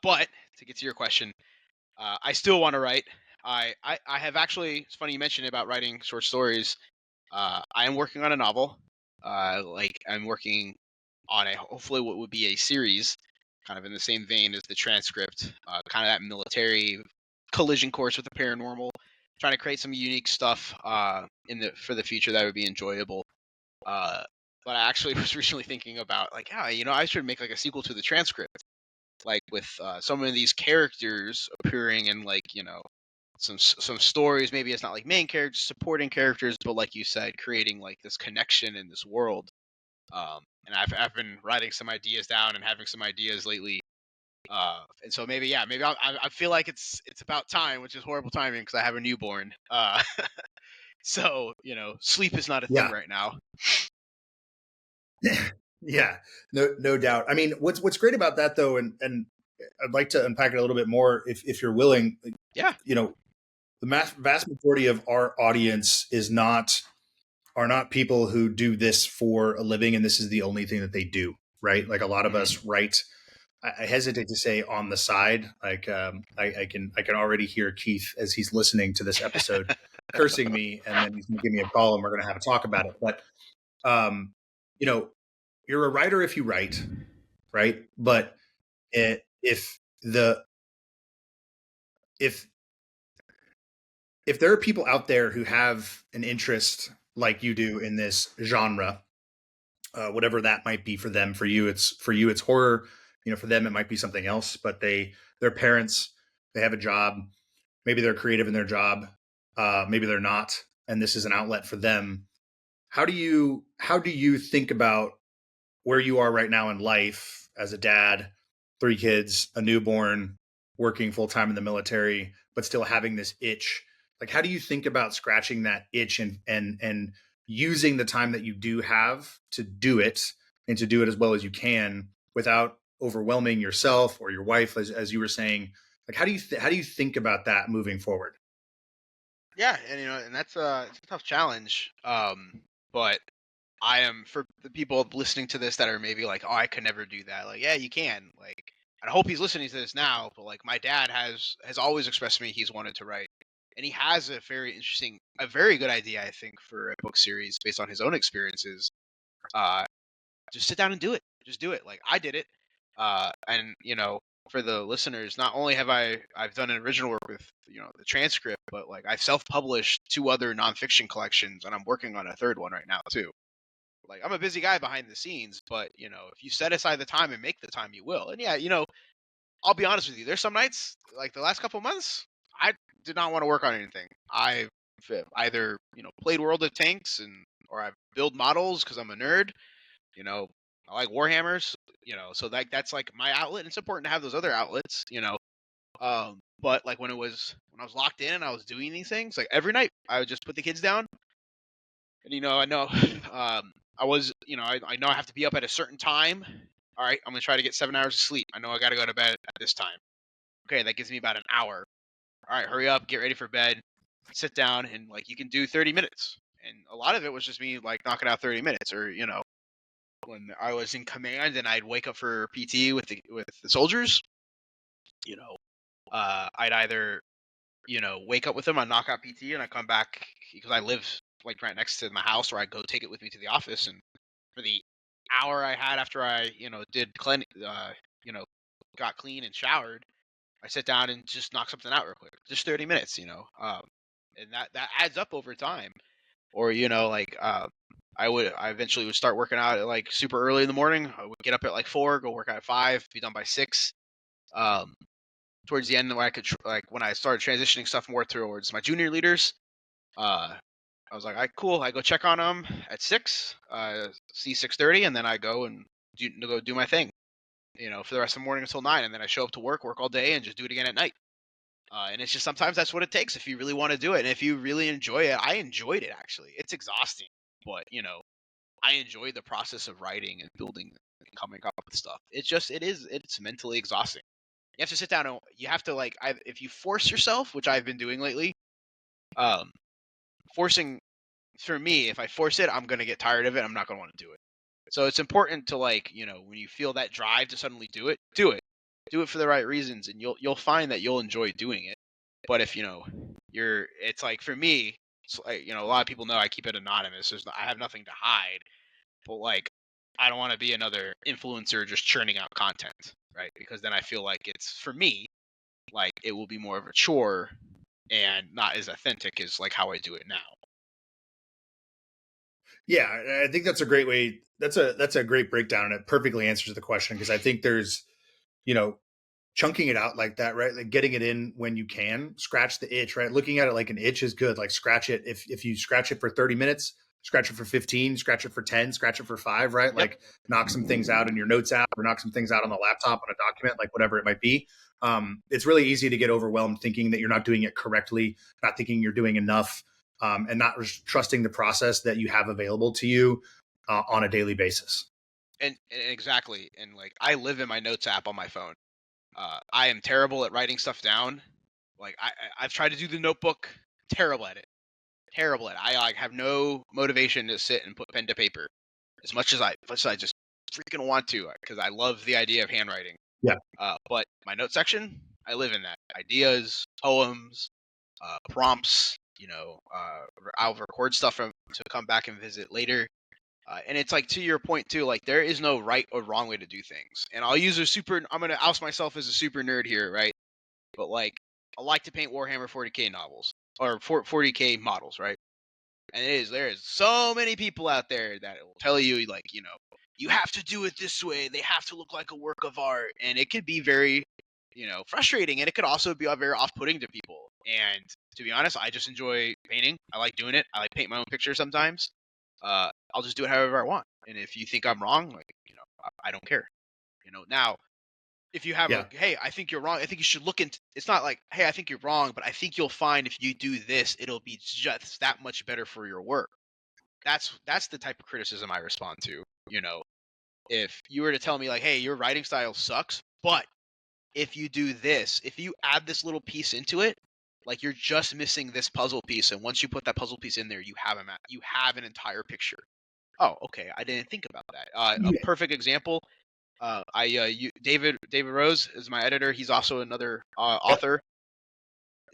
But to get to your question, I still want to write. I have actually. It's funny you mentioned about writing short stories. I am working on a novel. Like I'm working on a hopefully what would be a series, kind of in the same vein as the transcript, kind of that military collision course with the paranormal. Trying to create some unique stuff for the future that would be enjoyable. Uh, but I actually was recently thinking about like, yeah, I should make like a sequel to the transcript, like with some of these characters appearing in like some stories. Maybe it's not like main characters, supporting characters, but like you said, creating like this connection in this world. And I've been writing some ideas down and having some ideas lately. And so maybe I feel like it's about time, which is horrible timing because I have a newborn. So sleep is not a thing Yeah. right now. Yeah, no doubt. I mean, what's great about that though, and I'd like to unpack it a little bit more if you're willing. Yeah. The vast majority of our audience are not people who do this for a living, and this is the only thing that they do, right? Like a lot of us write. I hesitate to say on the side. Like I can already hear Keith as he's listening to this episode cursing me, and then he's going to give me a call, and we're going to have a talk about it. But um, you know, you're a writer if you write, right? But if the if if there are people out there who have an interest like you do in this genre, whatever that might be for them, for you it's horror. For them it might be something else. But they're parents, they have a job, maybe they're creative in their job, maybe they're not, and this is an outlet for them. How do you think about where you are right now in life as a dad, three kids, a newborn, working full time in the military, but still having this itch? Like, how do you think about scratching that itch and using the time that you do have to do it and to do it as well as you can without overwhelming yourself or your wife, as you were saying? Like, how do you think about that moving forward? Yeah, and and that's it's a tough challenge. But I am for the people listening to this that are maybe like, oh, I could never do that. Like, yeah, you can. Like, and I hope he's listening to this now. But like, my dad has always expressed to me he's wanted to write, and he has a very good idea, I think, for a book series based on his own experiences. Uh, just sit down and do it. Just do it. Like I did it. And for the listeners, not only have I've done an original work with the Transcript, but like I've self-published 2 other nonfiction collections, and I'm working on a 3rd one right now too. Like I'm a busy guy behind the scenes, but if you set aside the time and make the time, you will. And yeah, I'll be honest with you. There's some nights, like the last couple of months, I did not want to work on anything. I've either played World of Tanks or I've built models because I'm a nerd. I like Warhammers. So that's like my outlet. And it's important to have those other outlets. But like when I was locked in and I was doing these things, like every night I would just put the kids down. And I know I was I know I have to be up at a certain time. All right, I'm gonna try to get 7 hours of sleep. I know I gotta go to bed at this time. Okay, that gives me about an hour. All right, hurry up, get ready for bed, sit down, and like you can do 30 minutes. And a lot of it was just me like knocking out 30 minutes, or when I was in command and I'd wake up for PT with the soldiers. I'd either wake up with them, I knock out PT, and I come back because I live like right next to my house, or I go take it with me to the office. And for the hour I had after I did clean, got clean and showered, I sit down and just knock something out real quick, just 30 minutes, and that adds up over time. Or I eventually would start working out at like super early in the morning. I would get up at like 4, go work out at 5, be done by 6. Towards the end, where I could when I started transitioning stuff more towards my junior leaders, I was like, all right, cool. I go check on them at 6, see 6:30, and then I go and do my thing, for the rest of the morning until 9, and then I show up to work all day, and just do it again at night. And it's just sometimes that's what it takes if you really want to do it, and if you really enjoy it. I enjoyed it actually. It's exhausting, but I enjoy the process of writing and building and coming up with stuff. It's mentally exhausting. You have to sit down and you have to if you force yourself, which I've been doing lately, forcing for me, if I force it, I'm gonna get tired of it. I'm not gonna want to do it. So it's important to when you feel that drive to suddenly do it for the right reasons, and you'll find that you'll enjoy doing it. But if it's like for me, it's like, a lot of people know I keep it anonymous. I have nothing to hide, but like I don't want to be another influencer just churning out content, right? Because then I feel like it's for me, like it will be more of a chore and not as authentic as like how I do it now. Yeah, I think that's a great way. That's a great breakdown, and it perfectly answers the question, because I think there's, chunking it out like that, right? Like getting it in when you can, scratch the itch, right? Looking at it like an itch is good. Like scratch it. If you scratch it for 30 minutes, scratch it for 15, scratch it for 10, scratch it for 5, right? Yep. Like knock some things out in your notes app, or knock some things out on the laptop on a document, like whatever it might be. It's really easy to get overwhelmed thinking that you're not doing it correctly, not thinking you're doing enough, and not trusting the process that you have available to you on a daily basis. And exactly. And like I live in my notes app on my phone. I am terrible at writing stuff down. Like I've tried to do the notebook, terrible at it. Terrible at it. I like have no motivation to sit and put pen to paper as much as I just freaking want to, because I love the idea of handwriting. Yeah. But my note section, I live in that. Ideas, poems, prompts. I'll record stuff to come back and visit later. And it's like, to your point too, like there is no right or wrong way to do things. And I'm going to oust myself as a super nerd here, right? But like, I like to paint Warhammer 40K novels or 40K models, right? And there is so many people out there that will tell you like, you have to do it this way. They have to look like a work of art. And it could be very, frustrating. And it could also be very off-putting to people. And to be honest, I just enjoy painting. I like doing it. I like paint my own pictures sometimes. I'll just do it however I want. And if you think I'm wrong, like, I don't care. Now, if you have hey, I think you're wrong, I think you should look into, it's not like, hey, I think you're wrong, but I think you'll find if you do this, it'll be just that much better for your work. That's the type of criticism I respond to. If you were to tell me like, hey, your writing style sucks, but if you do this, if you add this little piece into it, like you're just missing this puzzle piece, and once you put that puzzle piece in there, you have an entire picture. Oh, okay, I didn't think about that. A perfect example. David Rose is my editor. He's also another author.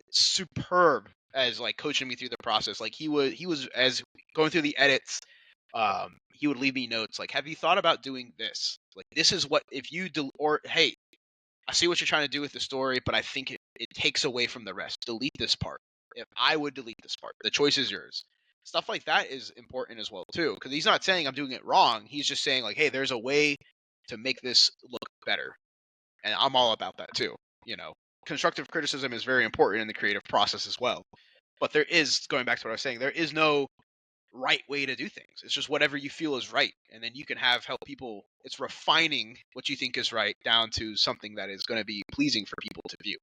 Superb as like coaching me through the process. Like he was as going through the edits. he would leave me notes like, "Have you thought about doing this? Like, this is what if you do, or hey, I see what you're trying to do with the story, but I think it takes away from the rest. Delete this part. If I would delete this part, the choice is yours." Stuff like that is important as well too, because he's not saying I'm doing it wrong. He's just saying like, "Hey, there's a way to make this look better," and I'm all about that too. You know, constructive criticism is very important in the creative process as well. But there is, going back to what I was saying, there is no right way to do things. It's just whatever you feel is right, and then you can help people. It's refining what you think is right down to something that is going to be pleasing for people to view.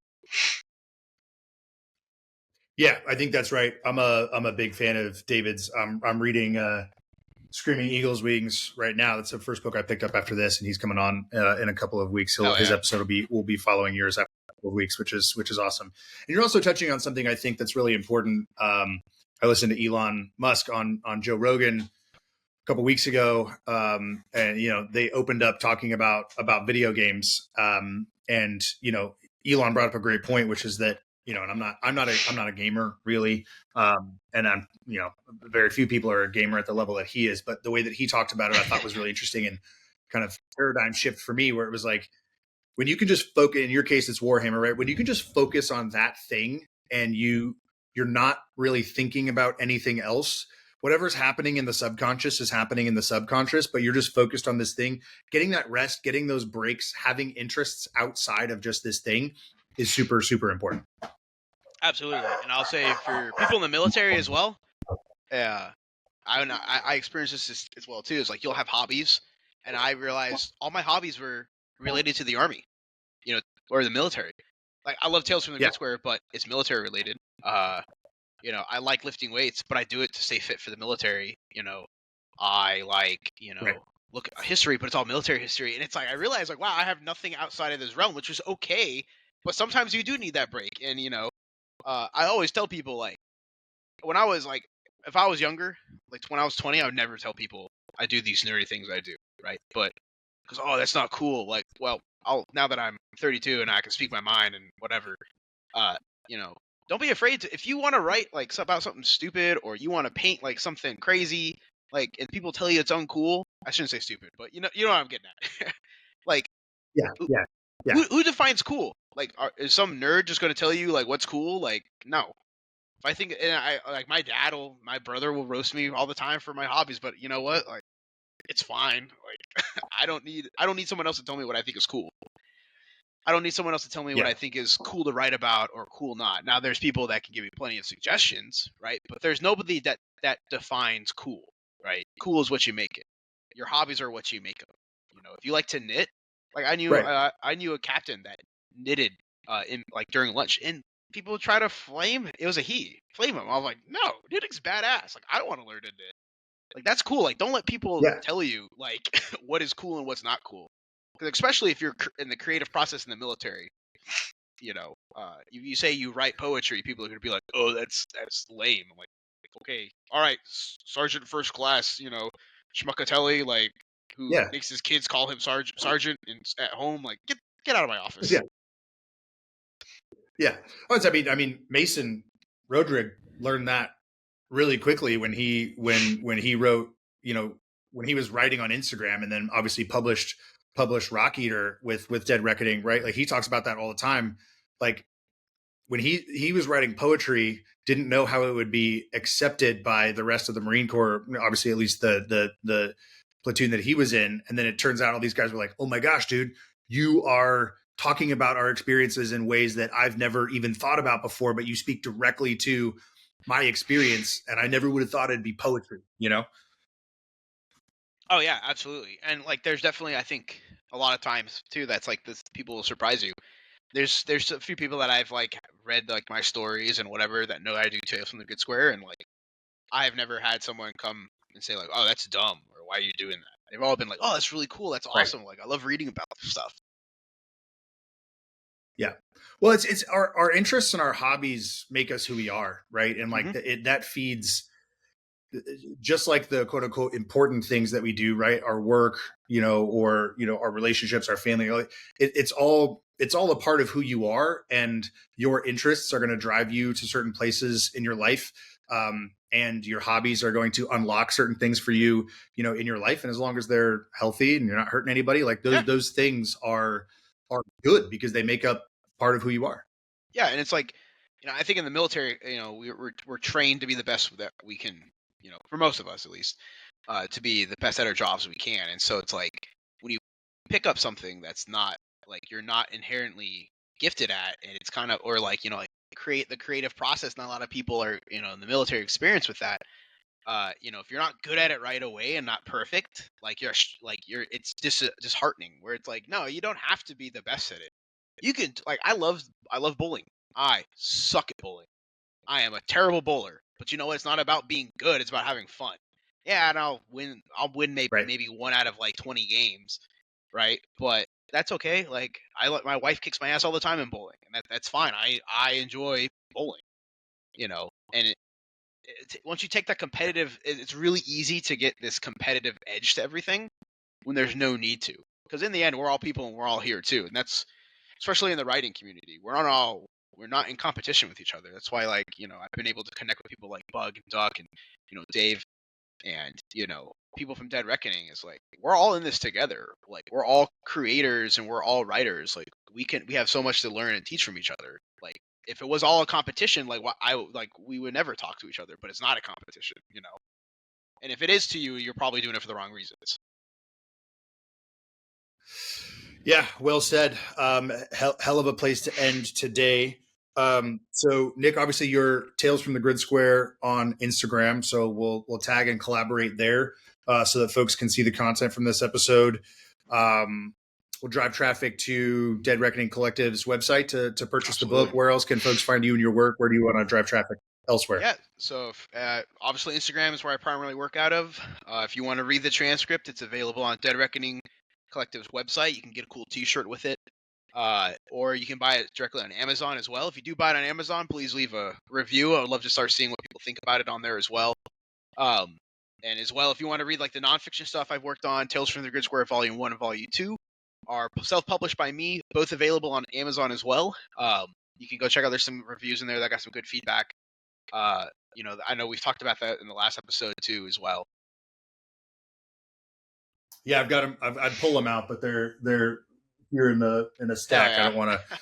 Yeah, I think that's right. I'm a big fan of David's. I'm reading Screaming Eagle's Wings right now. That's the first book I picked up after this, and he's coming on in a couple of weeks. His episode will be following yours after a couple of weeks, which is awesome. And you're also touching on something I think that's really important. I listened to Elon Musk on Joe Rogan a couple weeks ago, and they opened up talking about video games, and Elon brought up a great point, which is that and I'm not a gamer really, and I'm very few people are a gamer at the level that he is, but the way that he talked about it I thought was really interesting and kind of paradigm shift for me, where it was like, when you can just focus, in your case it's Warhammer, right? When you can just focus on that thing and you're not really thinking about anything else, whatever's happening in the subconscious is happening in the subconscious, but you're just focused on this thing. Getting that rest, getting those breaks, having interests outside of just this thing is super, super important. Absolutely. And I'll say for people in the military as well, I experienced this as well too. It's like you'll have hobbies, and I realized all my hobbies were related to the Army, or the military. Like, I love Tales from the Grid Square, but it's military related. I like lifting weights, but I do it to stay fit for the military. I like, look at history, but it's all military history. And it's like, I realized like, wow, I have nothing outside of this realm, which is okay. But sometimes you do need that break. And, I always tell people, like, when I was like, if I was younger, like when I was 20, I would never tell people I do these nerdy things I do, right? But because, oh, that's not cool. Like, well, now that I'm 32 and I can speak my mind and whatever, don't be afraid to, if you want to write like about something stupid, or you want to paint like something crazy, like, and people tell you it's uncool. I shouldn't say stupid, but you know what I'm getting at. Like, yeah. Who defines cool? Like, is some nerd just going to tell you like what's cool? Like, no. If I think, and I like, my brother will roast me all the time for my hobbies, but you know what? Like, it's fine. Like, I don't need someone else to tell me what I think is cool. I don't need someone else to tell me what I think is cool to write about or cool not. Now, there's people that can give me plenty of suggestions, right? But there's nobody that defines cool, right? Cool is what you make it. Your hobbies are what you make them. If you like to knit, like I knew a captain that knitted in like during lunch, and people try to flame. It was a flame him. I was like, no, knitting's badass. Like, I want to learn to knit. Like, that's cool. Like, don't let people tell you like what is cool and what's not cool. Because especially if you're in the creative process in the military, you say you write poetry, people are going to be like, oh, that's lame. I'm like, okay, all right, Sergeant First Class, Schmuckatelli, like, who makes his kids call him Sergeant at home, like, get out of my office. Yeah. Oh, I mean, Mason Rodrig learned that really quickly when he wrote, when he was writing on Instagram, and then obviously published Rock Eater with Dead Reckoning, right? Like, he talks about that all the time. Like, when he was writing poetry, didn't know how it would be accepted by the rest of the Marine Corps, obviously, at least the platoon that he was in. And then it turns out all these guys were like, oh my gosh, dude, you are talking about our experiences in ways that I've never even thought about before, but you speak directly to my experience, and I never would have thought it'd be poetry, Oh yeah, absolutely. And like, there's definitely, I think, a lot of times too, that's like, this, people will surprise you. There's a few people that I've like read like my stories and whatever that know I do Tales from the Good Square, and like, I've never had someone come and say like, oh, that's dumb, or why are you doing that? They've all been like, oh, that's really cool, that's awesome. Right. Like, I love reading about this stuff. Yeah. Well, it's our interests and our hobbies make us who we are, right? And like, that feeds, just like the quote unquote important things that we do, right? Our work, or our relationships, our family. It's all a part of who you are, and your interests are going to drive you to certain places in your life and your hobbies are going to unlock certain things for you, in your life. And as long as they're healthy and you're not hurting anybody, like those things are good because they make up part of who you are. Yeah, and it's like, I think in the military, we're trained to be the best that we can, for most of us at least, to be the best at our jobs we can. And so it's like when you pick up something that's not like you're not inherently gifted at, and it's kind of, or like, like create the creative process. Not a lot of people are, in the military experience with that. If you're not good at it right away and not perfect, like it's just disheartening. Where it's like, no, you don't have to be the best at it. You can like, I love bowling. I suck at bowling. I am a terrible bowler. But you know what? It's not about being good. It's about having fun. Yeah, and I'll win. Maybe 1 out of like 20 games, right? But that's okay. Like my wife kicks my ass all the time in bowling, and that's fine. I enjoy bowling, and once you take that competitive, it's really easy to get this competitive edge to everything when there's no need to. Because in the end, we're all people and we're all here too, and that's especially in the writing community. We're not in competition with each other. That's why, like, I've been able to connect with people like Bug and Duck and Dave and people from Dead Reckoning. Is like we're all in this together. Like we're all creators and we're all writers. Like we have so much to learn and teach from each other. Like if it was all a competition, like we would never talk to each other. But it's not a competition, And if it is to you, you're probably doing it for the wrong reasons. Yeah, well said. Hell of a place to end today. So Nick, obviously you're Tales from the Grid Square on Instagram, so we'll tag and collaborate there so that folks can see the content from this episode. We'll drive traffic to Dead Reckoning Collective's website to purchase the book. Where else can folks find you and your work? Where do you want to drive traffic elsewhere? Yeah, so obviously Instagram is where I primarily work out of. If you want to read the transcript, it's available on Dead Reckoning Collective's website. You can get a cool T-shirt with it, or you can buy it directly on Amazon as well. If you do buy it on Amazon, please leave a review. I would love to start seeing what people think about it on there as well. And as well, if you want to read like the nonfiction stuff I've worked on, Tales from the Grid Square Volume 1 and Volume 2 are self-published by me, both available on Amazon as well. You can go check out. There's some reviews in there that got some good feedback. I know we've talked about that in the last episode too as well. Yeah, I've got them. I'd pull them out, but they're here in a stack. Yeah. I don't want to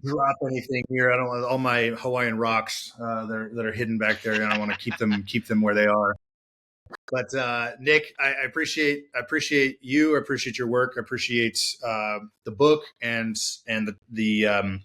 drop anything here. I don't want all my Hawaiian rocks that are hidden back there. I don't want to keep them where they are. But Nick, I appreciate you. I appreciate your work. I appreciate the book and the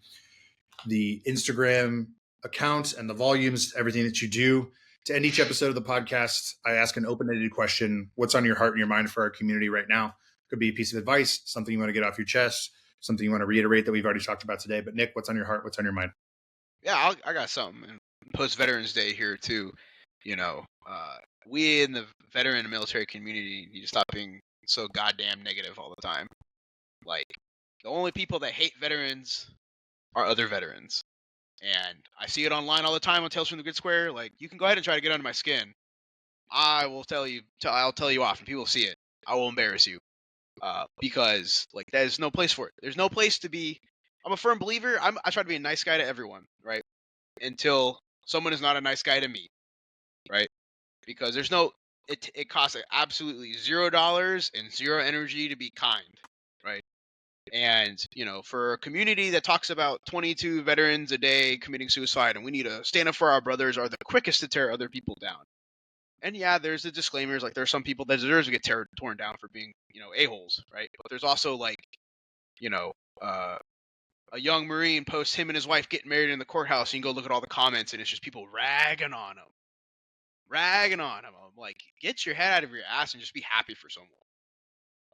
Instagram account and the volumes, everything that you do. To end each episode of the podcast, I ask an open-ended question. What's on your heart and your mind for our community right now? Could be a piece of advice, something you want to get off your chest, something you want to reiterate that we've already talked about today. But Nick, what's on your heart? What's on your mind? Yeah, I got something. And post Veterans Day here too. We in the veteran and military community need to stop being so goddamn negative all the time. Like, the only people that hate veterans are other veterans. And I see it online all the time on Tales from the Grid Square. Like, you can go ahead and try to get under my skin. I'll tell you off, and people see it. I will embarrass you. Because like there's no place for it. There's no place to be. I'm a firm believer. I try to be a nice guy to everyone, right? Until someone is not a nice guy to me, right? Because it costs absolutely $0 and zero energy to be kind, right? And for a community that talks about 22 veterans a day committing suicide, and we need to stand up for our brothers, are the quickest to tear other people down. And yeah, there's the disclaimers. Like, there's some people that deserve to get torn down for being, a-holes, right? But there's also like, a young Marine posts him and his wife getting married in the courthouse, and you can go look at all the comments, and it's just people ragging on him. I'm like, get your head out of your ass and just be happy for someone.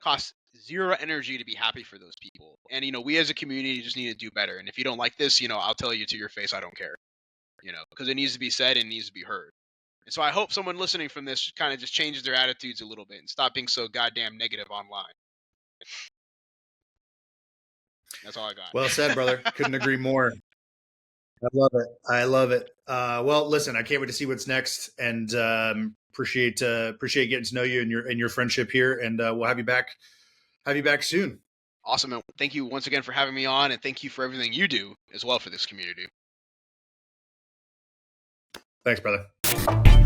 Costs zero energy to be happy for those people. And, we as a community just need to do better. And if you don't like this, I'll tell you to your face, I don't care. Because it needs to be said and it needs to be heard. And so I hope someone listening from this kind of just changes their attitudes a little bit and stop being so goddamn negative online. That's all I got. Well said, brother. Couldn't agree more. I love it. Well, listen, I can't wait to see what's next, and appreciate getting to know you and your friendship here. And we'll have you back soon. Awesome. And thank you once again for having me on, and thank you for everything you do as well for this community. Thanks, brother.